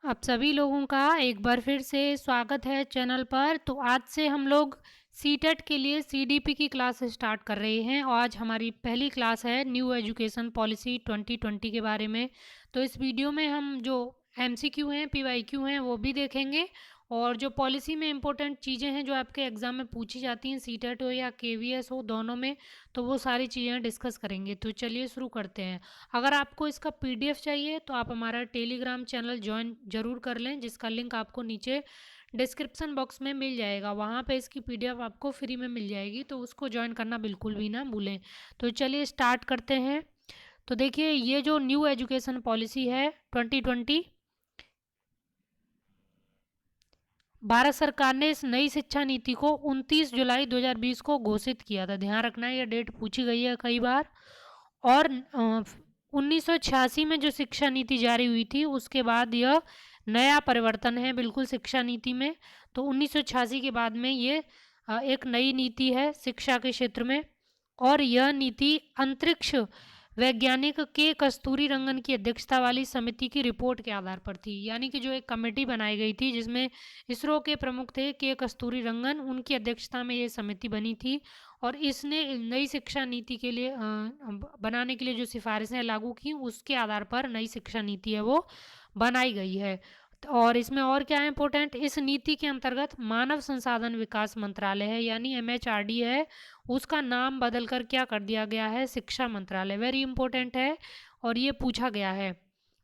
आप सभी लोगों का एक बार फिर से स्वागत है चैनल पर। तो आज से हम लोग सीटेट के लिए सीडीपी की क्लास स्टार्ट कर रहे हैं और आज हमारी पहली क्लास है न्यू एजुकेशन पॉलिसी 2020 के बारे में। तो इस वीडियो में हम जो एमसीक्यू हैं, पीवाईक्यू हैं, वो भी देखेंगे और जो पॉलिसी में इंपॉर्टेंट चीज़ें हैं जो आपके एग्ज़ाम में पूछी जाती हैं, सीटेट हो या केवीएस हो, दोनों में, तो वो सारी चीज़ें डिस्कस करेंगे। तो चलिए शुरू करते हैं। अगर आपको इसका पीडीएफ चाहिए तो आप हमारा टेलीग्राम चैनल ज्वाइन ज़रूर कर लें, जिसका लिंक आपको नीचे डिस्क्रिप्शन बॉक्स में मिल जाएगा। वहाँ पे इसकी पीडीएफ आपको फ्री में मिल जाएगी, तो उसको ज्वाइन करना बिल्कुल भी ना भूलें। तो चलिए स्टार्ट करते हैं। तो देखिए, ये जो न्यू एजुकेशन पॉलिसी है 2020, भारत सरकार ने इस नई शिक्षा नीति को 29 जुलाई 2020 को घोषित किया था। ध्यान रखना, यह डेट पूछी गई है कई बार। और 1986 में जो शिक्षा नीति जारी हुई थी, उसके बाद यह नया परिवर्तन है बिल्कुल शिक्षा नीति में। तो 1986 के बाद में ये एक नई नीति है शिक्षा के क्षेत्र में। और यह नीति अंतरिक्ष वैज्ञानिक के कस्तूरी रंगन की अध्यक्षता वाली समिति की रिपोर्ट के आधार पर थी। यानी कि जो एक कमेटी बनाई गई थी जिसमें इसरो के प्रमुख थे के कस्तूरी रंगन, उनकी अध्यक्षता में ये समिति बनी थी। और इसने नई शिक्षा नीति के लिए बनाने के लिए जो सिफारिशें लागू की, उसके आधार पर नई शिक्षा नीति है वो बनाई गई है। और इसमें और क्या है इंपॉर्टेंट, इस नीति के अंतर्गत मानव संसाधन विकास मंत्रालय है यानी एमएचआरडी है, उसका नाम बदल कर क्या कर दिया गया है, शिक्षा मंत्रालय। वेरी इंपॉर्टेंट है और ये पूछा गया है।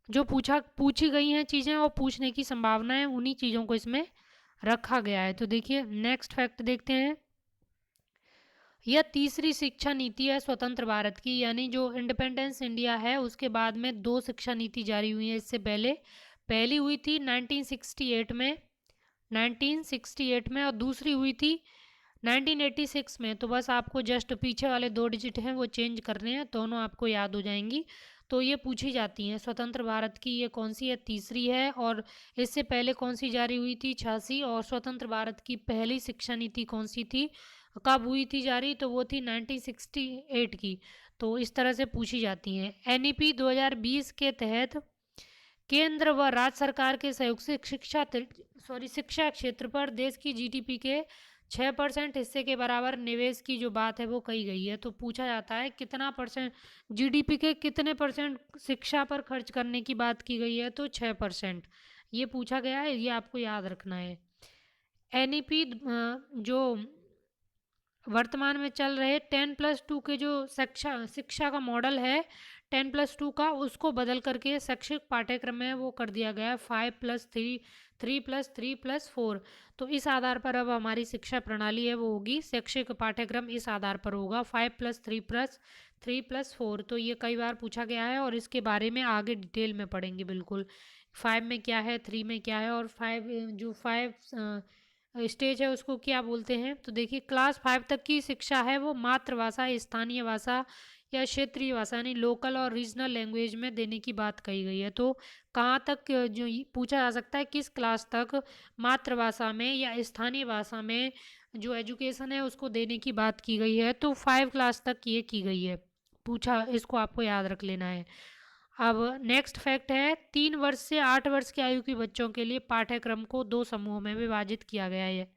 जो पूछी गई हैं चीज़ें और पूछने की संभावना है, उन्हीं चीज़ों को इसमें रखा गया है। तो देखिए नेक्स्ट फैक्ट देखते हैं। यह तीसरी शिक्षा नीति है स्वतंत्र भारत की, यानी जो इंडिपेंडेंस इंडिया है उसके बाद में दो शिक्षा नीति जारी हुई है। इससे पहले पहली हुई थी 1968 में और दूसरी हुई थी 1986 में। तो बस आपको जस्ट पीछे वाले दो डिजिट हैं वो चेंज करने हैं, दोनों आपको याद हो जाएंगी। तो ये पूछी जाती हैं स्वतंत्र भारत की ये कौन सी है, तीसरी है। और इससे पहले कौन सी जारी हुई थी, 86। और स्वतंत्र भारत की पहली शिक्षा नीति कौन सी थी, कब हुई थी जारी, तो वो थी 1968 की। तो इस तरह से पूछी जाती हैं। एनईपी 2020 के तहत केंद्र व राज्य सरकार के सहयोग से शिक्षा क्षेत्र पर देश की जीडीपी के 6% हिस्से के बराबर निवेश की जो बात है वो कही गई है। तो पूछा जाता है कितना परसेंट, जीडीपी के कितने परसेंट शिक्षा पर खर्च करने की बात की गई है, तो 6%। ये पूछा गया है, ये आपको याद रखना है। एनईपी जो वर्तमान में चल रहे 10+2 के जो शिक्षा शिक्षा का मॉडल है 10+2 का, उसको बदल करके शैक्षिक पाठ्यक्रम में वो कर दिया गया है 5+3, 3+3+4। तो इस आधार पर अब हमारी शिक्षा प्रणाली है वो होगी, शैक्षिक पाठ्यक्रम इस आधार पर होगा 5+3+3+4। तो ये कई बार पूछा गया है और इसके बारे में आगे डिटेल में पढ़ेंगे बिल्कुल। 5 में क्या है, 3 में क्या है, और 5 जो 5 स्टेज है उसको क्या बोलते हैं। तो देखिए क्लास 5 तक की शिक्षा है वो मातृभाषा, स्थानीय भाषा या क्षेत्रीय भाषा यानी लोकल और रीजनल लैंग्वेज में देने की बात कही गई है। तो कहाँ तक जो पूछा जा सकता है, किस क्लास तक मातृभाषा में या स्थानीय भाषा में जो एजुकेशन है उसको देने की बात की गई है, तो 5 क्लास तक ये की गई है। पूछा, इसको आपको याद रख लेना है। अब नेक्स्ट फैक्ट है, 3 वर्ष से 8 वर्ष की आयु के बच्चों के लिए पाठ्यक्रम को दो समूहों में विभाजित किया गया है।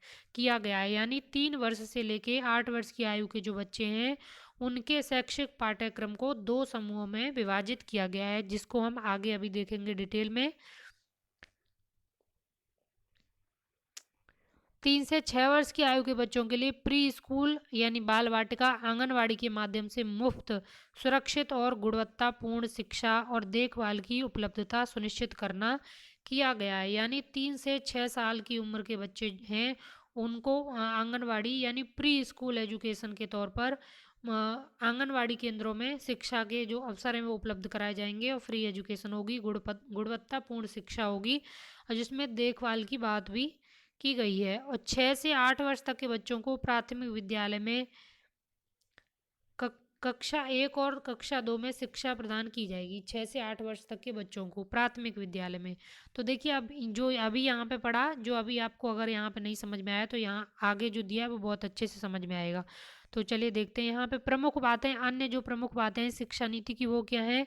यानी 3 वर्ष से लेके 8 वर्ष की आयु के जो बच्चे हैं उनके शैक्षिक पाठ्यक्रम को दो समूहों में विभाजित किया गया है, जिसको हम आगे अभी देखेंगे डिटेल में। 3 से 6 वर्ष की आयु के बच्चों के लिए प्री स्कूल यानी बाल वाटिका, आंगनवाड़ी के माध्यम से मुफ्त, सुरक्षित और गुणवत्तापूर्ण शिक्षा और देखभाल की उपलब्धता सुनिश्चित करना किया गया है। यानी 3 से 6 साल की उम्र के बच्चे हैं उनको आंगनवाड़ी यानी प्री स्कूल एजुकेशन के तौर पर आंगनवाड़ी केंद्रों में शिक्षा के जो अवसर हैं वो उपलब्ध कराए जाएंगे और फ्री एजुकेशन होगी, गुणवत्तापूर्ण शिक्षा होगी, और जिसमें देखभाल की बात भी की गई है। और 6 से 8 वर्ष तक के बच्चों को प्राथमिक विद्यालय में कक्षा 1 और कक्षा 2 में शिक्षा प्रदान की जाएगी। 6 से 8 वर्ष तक के बच्चों को प्राथमिक विद्यालय में। तो देखिए अब जो अभी यहाँ पे पढ़ा, जो अभी आपको अगर यहाँ पे नहीं समझ में आया तो यहाँ आगे जो दिया है वो बहुत अच्छे से समझ में आएगा। तो चलिए देखते हैं यहाँ पे प्रमुख बातें, अन्य जो प्रमुख बातें हैं शिक्षा नीति की वो क्या है।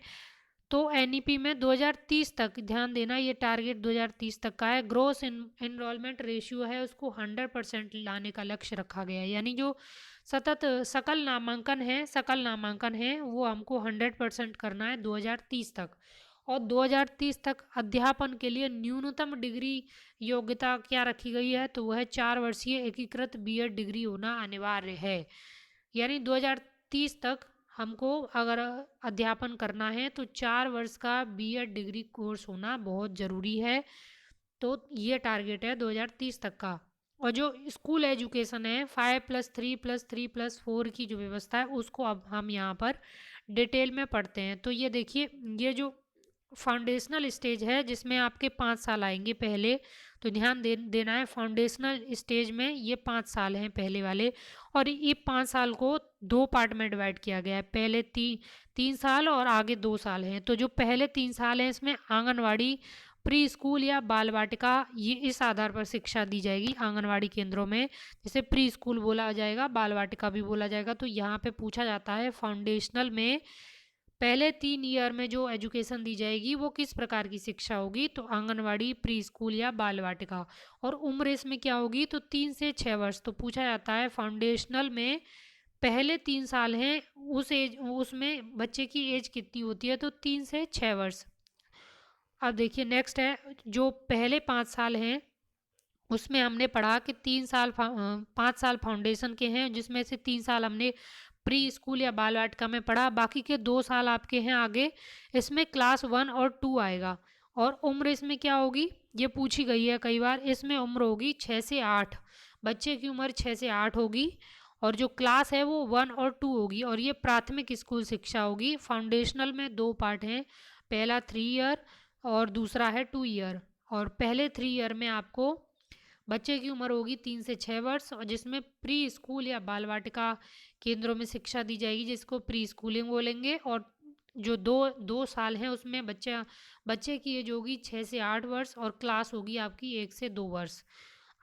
तो एनईपी में 2030 तक ध्यान देना, ये टारगेट 2030 तक का है। ग्रोस इनरोलमेंट रेशियो है उसको 100% लाने का लक्ष्य रखा गया है, यानी जो सतत सकल नामांकन है वो हमको 100% करना है 2030 तक। और 2030 तक अध्यापन के लिए न्यूनतम डिग्री योग्यता क्या रखी गई है, तो वह 4 वर्षीय एकीकृत बीएड डिग्री होना अनिवार्य है। यानी 2030 तक हमको अगर अध्यापन करना है तो 4 वर्ष का बीएड डिग्री कोर्स होना बहुत ज़रूरी है। तो ये टारगेट है 2030 तक का। और जो स्कूल एजुकेशन है 5+3+3+4 की जो व्यवस्था है उसको अब हम यहाँ पर डिटेल में पढ़ते हैं। तो ये देखिए, ये जो फाउंडेशनल स्टेज है जिसमें आपके 5 साल आएंगे पहले, तो ध्यान देना है फाउंडेशनल स्टेज में ये 5 साल हैं पहले वाले। और ये 5 साल को 2 पार्ट में डिवाइड किया गया है, पहले 3 साल और आगे 2 साल हैं। तो जो पहले 3 साल हैं इसमें आंगनवाड़ी, प्री स्कूल या बाल वाटिका, ये इस आधार पर शिक्षा दी जाएगी आंगनवाड़ी केंद्रों में, जैसे प्री स्कूल बोला जाएगा, बाल वाटिका भी बोला जाएगा। तो यहाँ पे पूछा जाता है फाउंडेशनल में पहले 3 ईयर में जो एजुकेशन दी जाएगी वो किस प्रकार की शिक्षा होगी, तो आंगनवाड़ी, प्री स्कूल या बाल वाटिका। और उम्र इसमें क्या होगी, तो 3 से 6 वर्ष। तो पूछा जाता है फाउंडेशनल में पहले 3 साल हैं उसमें बच्चे की एज कितनी होती है, तो 3 से 6 वर्ष। अब देखिए नेक्स्ट है, जो पहले 5 साल हैं उसमें हमने पढ़ा कि 5 साल फाउंडेशन के हैं, जिसमें से 3 साल हमने प्री स्कूल या बाल वाटिका में पढ़ा, बाकी के 2 साल आपके हैं आगे, इसमें क्लास 1 और 2 आएगा। और उम्र इसमें क्या होगी, ये पूछी गई है कई बार, इसमें उम्र होगी 6 से 8, बच्चे की उम्र 6 से 8 होगी। और जो क्लास है वो 1 और 2 होगी, और ये प्राथमिक स्कूल शिक्षा होगी। फाउंडेशनल में 2 पार्ट हैं, पहला 3 ईयर और दूसरा है 2 ईयर। और पहले 3 ईयर में आपको बच्चे की उम्र होगी 3 से 6 वर्ष, और जिसमें प्री स्कूल या बाल वाटिका केंद्रों में शिक्षा दी जाएगी जिसको प्री स्कूलिंग बोलेंगे। और जो दो दो साल हैं उसमें बच्चे की एज होगी 6 से 8 वर्ष, और क्लास होगी आपकी 1 से 2 वर्ष।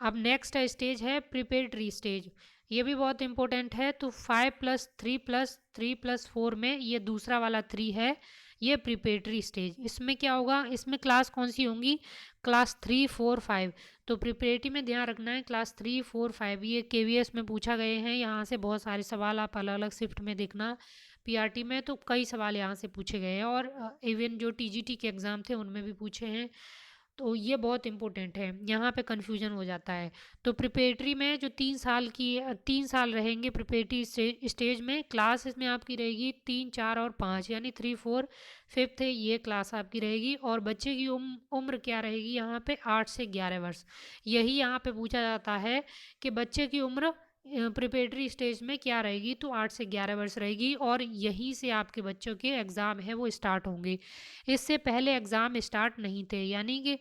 अब नेक्स्ट स्टेज है प्रिपेरेटरी स्टेज, ये भी बहुत इंपॉर्टेंट है। तो 5+3+3+4 में ये दूसरा वाला 3 है, ये प्रिपेरेटरी स्टेज। इसमें क्या होगा, इसमें क्लास कौन सी होंगी, क्लास 3, 4, 5। तो प्रिपेरेटरी में ध्यान रखना है क्लास 3, 4, 5, ये केवीएस में पूछा गए हैं, यहाँ से बहुत सारे सवाल आप अलग अलग शिफ्ट में देखना। पीआरटी में तो कई सवाल यहाँ से पूछे गए हैं, और इवन जो टीजीटी के एग्ज़ाम थे उनमें भी पूछे हैं। तो ये बहुत इंपॉर्टेंट है, यहाँ पे कन्फ्यूजन हो जाता है। तो प्रिपेरेटरी में जो 3 साल रहेंगे प्रिपेरेटरी स्टेज में, क्लास इसमें आपकी रहेगी 3, 4 और 5, यानी 3, 4, 5 है, ये क्लास आपकी रहेगी। और बच्चे की उम्र क्या रहेगी यहाँ पे, 8 से 11 वर्ष। यही यहाँ पे पूछा जाता है कि बच्चे की उम्र प्रिपेरेटरी स्टेज में क्या रहेगी, तो 8 से 11 वर्ष रहेगी। और यहीं से आपके बच्चों के एग्ज़ाम है वो स्टार्ट होंगे, इससे पहले एग्ज़ाम स्टार्ट नहीं थे। यानी कि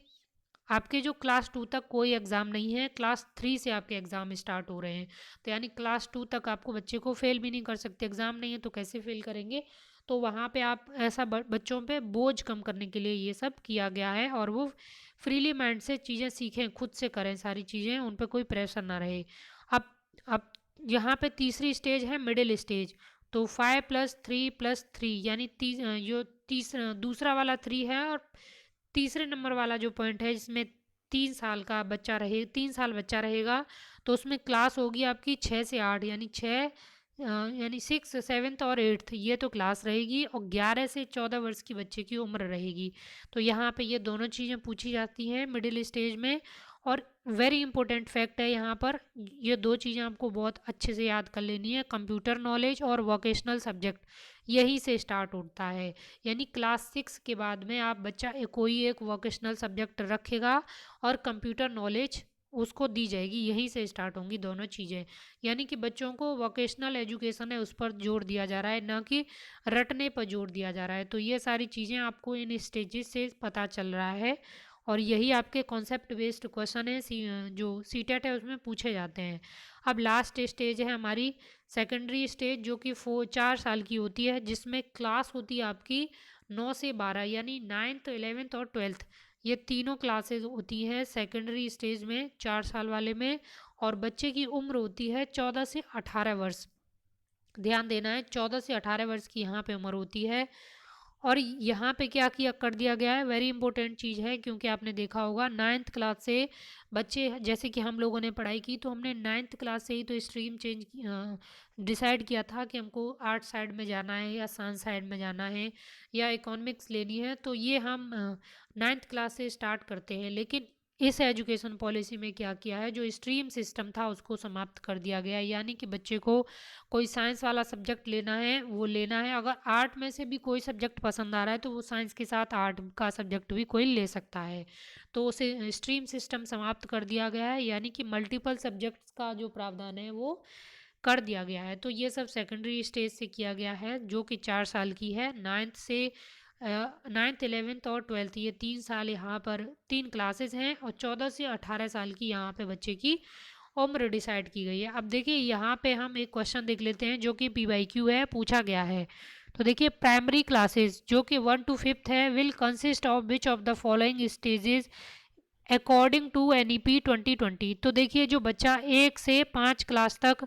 आपके जो क्लास 2 तक कोई एग्ज़ाम नहीं है, क्लास 3 से आपके एग्ज़ाम स्टार्ट हो रहे हैं। तो यानी क्लास 2 तक आपको बच्चे को फेल भी नहीं कर सकते, एग्ज़ाम नहीं है तो कैसे फेल करेंगे। तो वहाँ पे आप ऐसा बच्चों पे बोझ कम करने के लिए ये सब किया गया है, और वो फ्रीली माइंड से चीज़ें सीखें, खुद से करें सारी चीज़ें, उन पर कोई प्रेशर ना रहे। अब अब यहाँ पे तीसरी स्टेज है मिडिल स्टेज। तो 5+3+3, यानी दूसरा वाला 3 है, और तीसरे नंबर वाला जो पॉइंट है जिसमें 3 साल बच्चा रहेगा, तो उसमें क्लास होगी आपकी 6 से 8, यानी 6, 7 और 8, ये तो क्लास रहेगी। और 11 से 14 वर्ष की बच्चे की उम्र रहेगी। तो यहाँ पे ये दोनों चीज़ें पूछी जाती हैं मिडिल स्टेज में। और वेरी इंपॉर्टेंट फैक्ट है यहाँ पर, ये 2 चीज़ें आपको बहुत अच्छे से याद कर लेनी है, कंप्यूटर नॉलेज और वोकेशनल सब्जेक्ट, यहीं से स्टार्ट होता है। यानी क्लास 6 के बाद में आप बच्चा कोई एक वोकेशनल सब्जेक्ट रखेगा, और कंप्यूटर नॉलेज उसको दी जाएगी, यहीं से स्टार्ट होंगी दोनों चीज़ें। यानी कि बच्चों को वोकेशनल एजुकेशन है उस पर जोर दिया जा रहा है, ना कि रटने पर जोर दिया जा रहा है। तो ये सारी चीज़ें आपको इन स्टेजेस से पता चल रहा है, और यही आपके कॉन्सेप्ट बेस्ड क्वेश्चन है जो सीटेट है उसमें पूछे जाते हैं। अब लास्ट स्टेज है हमारी सेकेंडरी स्टेज, जो कि 4 साल की होती है, जिसमें क्लास होती है आपकी 9 से 12, यानी 9th 11th और 12th, ये तीनों क्लासेस होती हैं सेकेंडरी स्टेज में 4 साल वाले में। और बच्चे की उम्र होती है 14 से 18 वर्ष, ध्यान देना है 14 से 18 वर्ष की यहाँ पे उम्र होती है। और यहाँ पे क्या किया कर दिया गया है, वेरी इंपॉर्टेंट चीज़ है, क्योंकि आपने देखा होगा 9th क्लास से बच्चे, जैसे कि हम लोगों ने पढ़ाई की तो हमने 9th क्लास से ही तो स्ट्रीम चेंज डिसाइड किया था कि हमको आर्ट साइड में जाना है या साइंस साइड में जाना है या इकोनॉमिक्स लेनी है, तो ये हम 9th क्लास से स्टार्ट करते हैं। लेकिन इस एजुकेशन पॉलिसी में क्या किया है, जो स्ट्रीम सिस्टम था उसको समाप्त कर दिया गया है, यानी कि बच्चे को कोई साइंस वाला सब्जेक्ट लेना है वो लेना है, अगर आर्ट में से भी कोई सब्जेक्ट पसंद आ रहा है तो वो साइंस के साथ आर्ट का सब्जेक्ट भी कोई ले सकता है। तो उसे स्ट्रीम सिस्टम समाप्त कर दिया गया है, यानी कि मल्टीपल सब्जेक्ट्स का जो प्रावधान है वो कर दिया गया है। तो ये सब सेकेंडरी स्टेज से किया गया है, जो कि 4 साल की है। 9th से 9th 11th और 12th, ये 3 साल यहाँ पर 3 क्लासेस हैं, और 14 से 18 साल की यहाँ पे बच्चे की उम्र डिसाइड की गई है। अब देखिए यहाँ पे हम एक क्वेश्चन देख लेते हैं जो कि PYQ है, पूछा गया है। तो देखिए, प्राइमरी क्लासेस जो कि 1 to 5th है, will consist of which of the following stages according to NEP 2020। तो देखिए, जो बच्चा 1 से 5 क्लास तक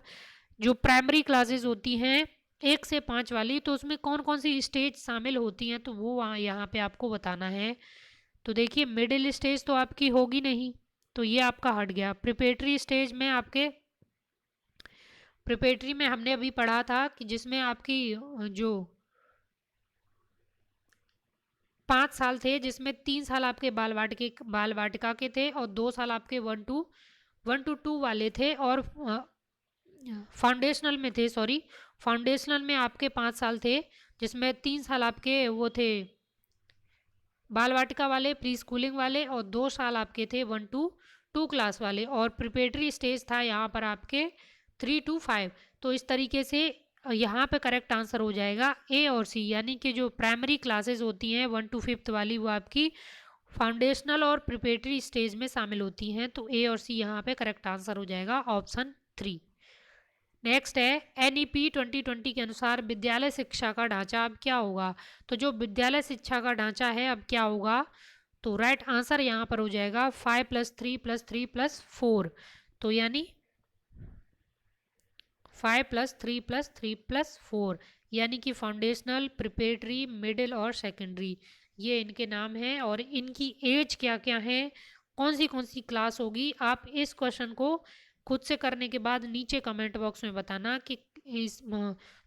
जो प्राइमरी क्लासेस होती हैं 1 से 5 वाली, तो उसमें कौन कौन सी स्टेज शामिल होती हैं, तो वो वहाँ यहाँ पे आपको बताना है। तो देखिए, मिडिल स्टेज तो आपकी होगी नहीं, तो ये आपका हट गया। प्रिपरेटरी स्टेज में आपके, प्रिपरेटरी में हमने अभी पढ़ा था कि जिसमें आपकी जो 5 साल थे, जिसमें 3 साल आपके बाल वाटिका के थे और 2 साल आपके 1 to 2 वाले थे, और फाउंडेशनल में थे, सॉरी, फाउंडेशनल में आपके 5 साल थे, जिसमें 3 साल आपके वो थे बाल वाटिका वाले, प्री स्कूलिंग वाले, और 2 साल आपके थे 1 to 2 क्लास वाले, और प्रिपरेटरी स्टेज था यहाँ पर आपके 3 to 5। तो इस तरीके से यहाँ पे करेक्ट आंसर हो जाएगा A और C, यानी कि जो प्राइमरी क्लासेस होती हैं 1 to 5th वाली, वो आपकी फाउंडेशनल और प्रिपरेटरी स्टेज में शामिल होती हैं। तो A और C यहाँ पे करेक्ट आंसर हो जाएगा, ऑप्शन 3। नेक्स्ट है, NEP 2020 के अनुसार विद्यालय शिक्षा का ढांचा अब क्या होगा। तो जो विद्यालय शिक्षा का ढांचा है अब क्या होगा, तो राइट आंसर यहाँ पर हो जाएगा 5+3+3+4। तो यानी 5+3+3+4, यानी कि फाउंडेशनल, प्रिपरेटरी, मिडिल और सेकेंडरी, ये इनके नाम हैं। और इनकी एज क्या क्या है, कौन सी क्लास होगी, आप इस क्वेश्चन को खुद से करने के बाद नीचे कमेंट बॉक्स में बताना कि इस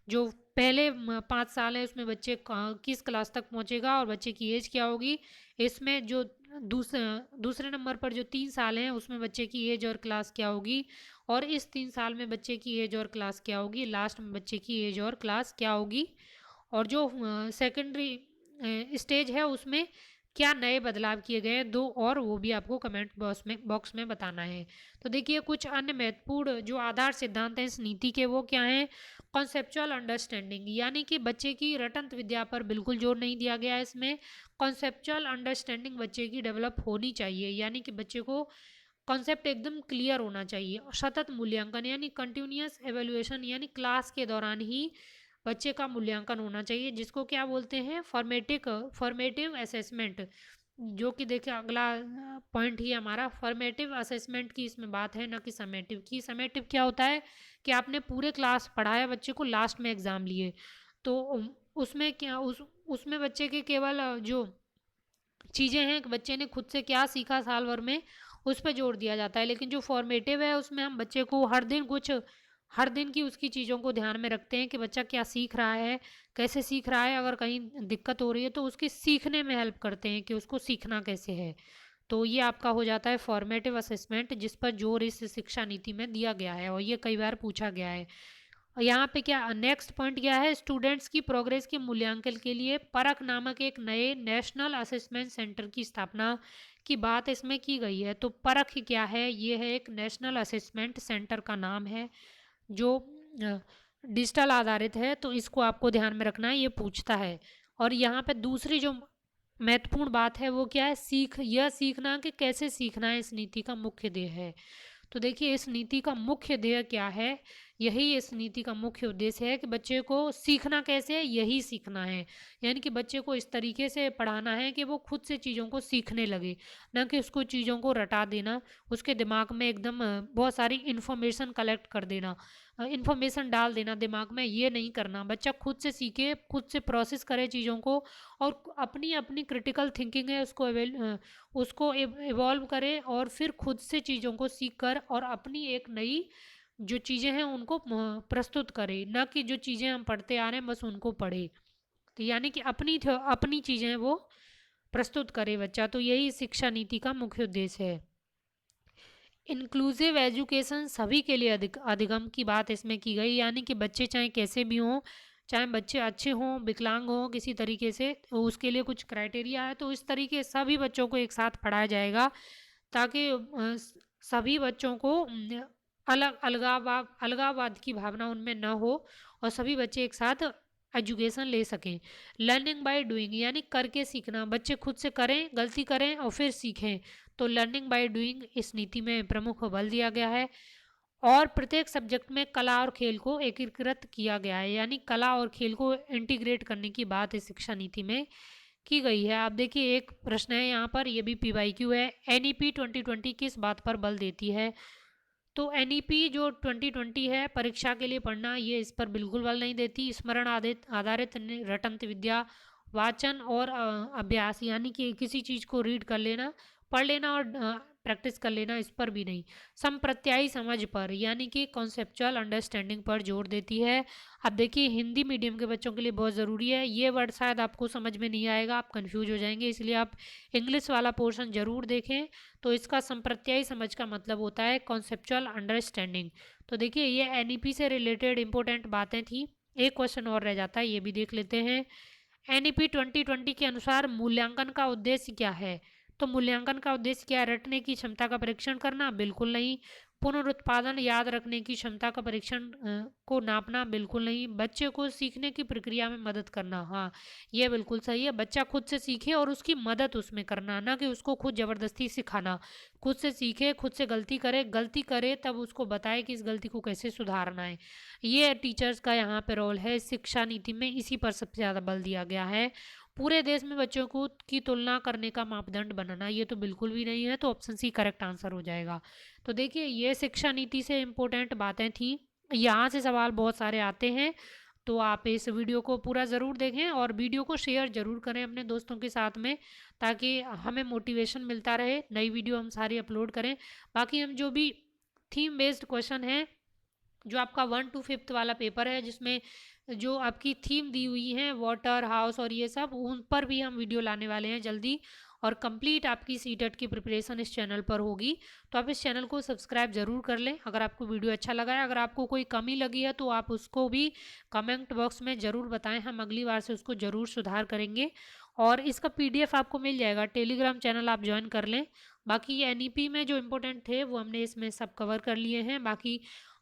जो पहले 5 साल है उसमें बच्चे किस क्लास तक पहुंचेगा और बच्चे की एज क्या होगी। इसमें जो दूसरे नंबर पर जो 3 साल हैं उसमें बच्चे की एज और क्लास क्या होगी, और इस 3 साल में बच्चे की एज और क्लास क्या होगी, लास्ट में बच्चे की एज और क्लास क्या होगी, और जो सेकेंडरी स्टेज है उसमें क्या नए बदलाव किए गए हैं 2, और वो भी आपको कमेंट बॉक्स में बताना है। तो देखिए, कुछ अन्य महत्वपूर्ण जो आधार सिद्धांत हैं इस नीति के, वो क्या हैं। कॉन्सेप्चुअल अंडरस्टैंडिंग, यानी कि बच्चे की रटंत विद्या पर बिल्कुल जोर नहीं दिया गया है इसमें। कॉन्सेप्चुअल अंडरस्टैंडिंग बच्चे की डेवलप होनी चाहिए, यानी कि बच्चे को कॉन्सेप्ट एकदम क्लियर होना चाहिए। और सतत मूल्यांकन यानी कंटिन्यूअस एवेल्युएशन, यानी क्लास के दौरान ही बच्चे का मूल्यांकन होना चाहिए, जिसको क्या बोलते हैं, फॉर्मेटिव असेसमेंट। जो कि देखिए, अगला पॉइंट ही हमारा फॉर्मेटिव असेसमेंट की इसमें बात है, ना कि समेटिव की। समेटिव क्या होता है कि आपने पूरे क्लास पढ़ाया बच्चे को, लास्ट में एग्ज़ाम लिए, तो उसमें क्या उसमें बच्चे के केवल जो चीज़ें हैं कि बच्चे ने खुद से क्या सीखा साल भर में, उस पर जोर दिया जाता है। लेकिन जो फॉर्मेटिव है उसमें हम बच्चे को हर दिन की उसकी चीज़ों को ध्यान में रखते हैं कि बच्चा क्या सीख रहा है, कैसे सीख रहा है, अगर कहीं दिक्कत हो रही है तो उसके सीखने में हेल्प करते हैं कि उसको सीखना कैसे है। तो ये आपका हो जाता है फॉर्मेटिव असेसमेंट, जिस पर जोर इस शिक्षा नीति में दिया गया है, और ये कई बार पूछा गया है। और यहाँ पे क्या नेक्स्ट पॉइंट क्या है, स्टूडेंट्स की प्रोग्रेस के मूल्यांकन के लिए परख नामक एक नए नेशनल असेसमेंट सेंटर की स्थापना की बात इसमें की गई है। तो परख क्या है, ये है एक नेशनल असेसमेंट सेंटर का नाम है, जो डिजिटल आधारित है। तो इसको आपको ध्यान में रखना है, ये पूछता है। और यहाँ पे दूसरी जो महत्वपूर्ण बात है वो क्या है, यह सीखना कि कैसे सीखना है, इस नीति का मुख्य ध्येय है। तो देखिए, इस नीति का मुख्य ध्येय क्या है, यही इस नीति का मुख्य उद्देश्य है कि बच्चे को सीखना कैसे है, यही सीखना है। यानी कि बच्चे को इस तरीके से पढ़ाना है कि वो खुद से चीज़ों को सीखने लगे, ना कि उसको चीज़ों को रटा देना, उसके दिमाग में एकदम बहुत सारी इन्फॉर्मेशन कलेक्ट कर देना, इन्फॉर्मेशन डाल देना दिमाग में, ये नहीं करना। बच्चा खुद से सीखे, खुद से प्रोसेस करे चीज़ों को, और अपनी अपनी क्रिटिकल थिंकिंग है उसको इवॉल्व करे, और फिर खुद से चीज़ों को सीख कर और अपनी एक नई जो चीज़ें हैं उनको प्रस्तुत करे, ना कि जो चीज़ें हम पढ़ते आ रहे हैं बस उनको पढ़े। तो यानी कि अपनी चीज़ें वो प्रस्तुत करे बच्चा। तो यही शिक्षा नीति का मुख्य उद्देश्य है। इंक्लूसिव एजुकेशन सभी के लिए अधिगम की बात इसमें की गई, यानी कि बच्चे चाहे कैसे भी हों, चाहे बच्चे अच्छे हों, विकलांग हों किसी तरीके से, तो उसके लिए कुछ क्राइटेरिया है। तो इस तरीके सभी बच्चों को एक साथ पढ़ाया जाएगा, ताकि सभी बच्चों को अलगाववाद की भावना उनमें न हो, और सभी बच्चे एक साथ एजुकेशन ले सकें। लर्निंग बाय डूइंग, यानी करके सीखना, बच्चे खुद से करें, गलती करें और फिर सीखें। तो लर्निंग बाय डूइंग इस नीति में प्रमुख बल दिया गया है। और प्रत्येक सब्जेक्ट में कला और खेल को एकीकृत किया गया है, यानी कला और खेल को इंटीग्रेट करने की बात इस शिक्षा नीति में की गई है। आप देखिए एक प्रश्न है यहाँ पर, ये भी PYQ है। NEP 2020 किस बात पर बल देती है? तो NEP जो 2020 है, परीक्षा के लिए पढ़ना, ये इस पर बिल्कुल बल नहीं देती। स्मरण आधारित रटंत विद्या, वाचन और अभ्यास, यानी कि किसी चीज़ को रीड कर लेना, पढ़ लेना और प्रैक्टिस कर लेना, इस पर भी नहीं। संप्रत्यायी समझ पर, यानी कि कॉन्सेप्चुअल अंडरस्टैंडिंग पर जोर देती है। अब देखिए हिंदी मीडियम के बच्चों के लिए बहुत ज़रूरी है, ये वर्ड शायद आपको समझ में नहीं आएगा, आप कंफ्यूज हो जाएंगे, इसलिए आप इंग्लिश वाला पोर्शन ज़रूर देखें। तो इसका संप्रत्यायी समझ का मतलब होता है कॉन्सेप्चुअल अंडरस्टैंडिंग। तो देखिए ये NEP से रिलेटेड इंपॉर्टेंट बातें थी। एक क्वेश्चन और रह जाता है, ये भी देख लेते हैं। NEP 2020 के अनुसार मूल्यांकन का उद्देश्य क्या है? तो मूल्यांकन का उद्देश्य क्या है? रटने की क्षमता का परीक्षण करना? बिल्कुल नहीं। पुनरुत्पादन, याद रखने की क्षमता का परीक्षण को नापना? बिल्कुल नहीं। बच्चे को सीखने की प्रक्रिया में मदद करना? हाँ, ये बिल्कुल सही है। बच्चा खुद से सीखे और उसकी मदद उसमें करना, ना कि उसको खुद ज़बरदस्ती सिखाना। खुद से सीखे, खुद से गलती करे तब उसको बताए कि इस गलती को कैसे सुधारना है। ये टीचर्स का यहाँ पे रोल है शिक्षा नीति में, इसी पर सबसे ज़्यादा बल दिया गया है। पूरे देश में बच्चों को की तुलना करने का मापदंड बनाना, ये तो बिल्कुल भी नहीं है। तो ऑप्शन सी करेक्ट आंसर हो जाएगा। तो देखिए ये शिक्षा नीति से इम्पोर्टेंट बातें थी। यहाँ से सवाल बहुत सारे आते हैं, तो आप इस वीडियो को पूरा ज़रूर देखें और वीडियो को शेयर ज़रूर करें अपने दोस्तों के साथ में, ताकि हमें मोटिवेशन मिलता रहे, नई वीडियो हम सारी अपलोड करें। बाकी हम जो भी थीम बेस्ड क्वेश्चन है, जो आपका 1 to 5th वाला पेपर है, जिसमें जो आपकी थीम दी हुई है वाटर हाउस और ये सब, उन पर भी हम वीडियो लाने वाले हैं जल्दी। और कंप्लीट आपकी सीटेट की प्रिपरेशन इस चैनल पर होगी। तो आप इस चैनल को सब्सक्राइब ज़रूर कर लें अगर आपको वीडियो अच्छा लगा है। अगर आपको कोई कमी लगी है तो आप उसको भी कमेंट बॉक्स में ज़रूर बताएं, हम अगली बार से उसको ज़रूर सुधार करेंगे। और इसका PDF आपको मिल जाएगा, टेलीग्राम चैनल आप ज्वाइन कर लें। बाकी ये NEP में जो इम्पोर्टेंट थे वो हमने इसमें सब कवर कर लिए हैं। बाकी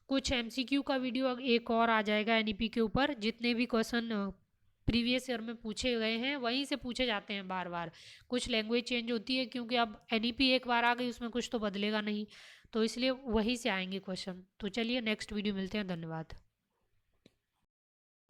कुछ MCQ का वीडियो एक और आ जाएगा NEP के ऊपर, जितने भी क्वेश्चन प्रीवियस ईयर में पूछे गए हैं वहीं से पूछे जाते हैं बार बार। कुछ लैंग्वेज चेंज होती है, क्योंकि अब NEP एक बार आ गई, उसमें कुछ तो बदलेगा नहीं, तो इसलिए वहीं से आएंगे क्वेश्चन। तो चलिए नेक्स्ट वीडियो मिलते हैं, धन्यवाद।